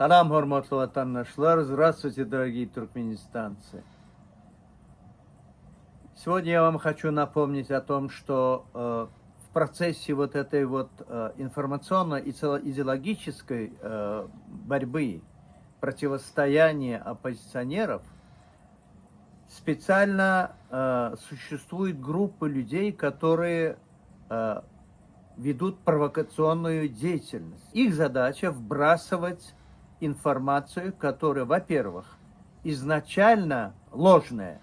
Салам, хурматлы ватандашлар, здравствуйте, дорогие туркменистанцы. Сегодня я вам хочу напомнить о том, что в процессе вот этой вот информационно-идеологической борьбы, противостояния оппозиционеров, специально существует группа людей, которые ведут провокационную деятельность. Их задача вбрасывать информацию, которая, во-первых, изначально ложная,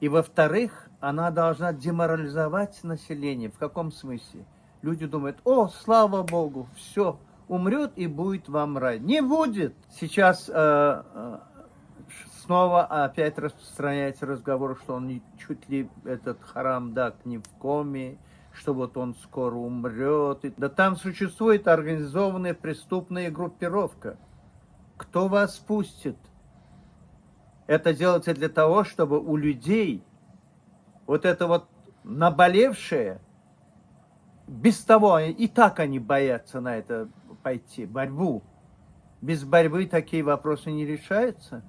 и, во-вторых, она должна деморализовать население. В каком смысле? Люди думают: о, слава Богу, все, умрет и будет вам рай. Не будет! Сейчас снова опять распространяется разговор, что он чуть ли этот Харамдак не в коме, что вот он скоро умрет. Да там существует организованная преступная группировка. Кто вас пустит? Это делается для того, чтобы у людей вот это вот наболевшее, без того, и так они боятся на это пойти, борьбу. Без борьбы такие вопросы не решаются.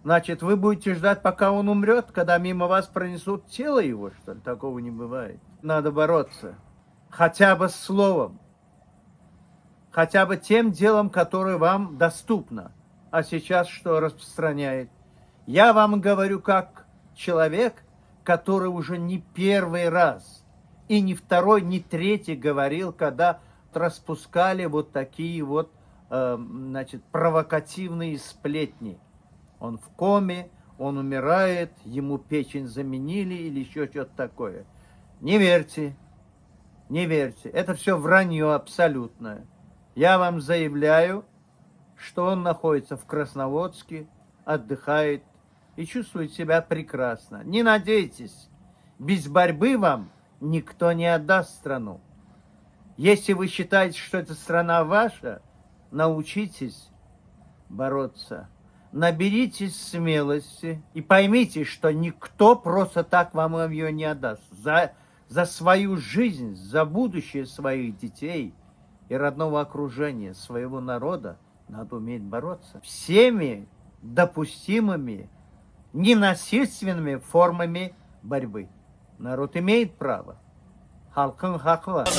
Значит, вы будете ждать, пока он умрет, когда мимо вас пронесут тело его, что ли? Такого не бывает. Надо бороться. Хотя бы словом. Хотя бы тем делом, которое вам доступно. А сейчас что распространяет? Я вам говорю как человек, который уже не первый раз, и не второй, не третий говорил, когда распускали вот такие вот, провокативные сплетни. Он в коме, он умирает, ему печень заменили или еще что-то такое. Не верьте, не верьте. Это все вранье абсолютное. Я вам заявляю, что он находится в Красноводске, отдыхает и чувствует себя прекрасно. Не надейтесь, без борьбы вам никто не отдаст страну. Если вы считаете, что эта страна ваша, научитесь бороться. Наберитесь смелости и поймите, что никто просто так вам ее не отдаст. За свою жизнь, за будущее своих детей и родного окружения, своего народа надо уметь бороться всеми допустимыми, ненасильственными формами борьбы. Народ имеет право. Halkın hakkı var.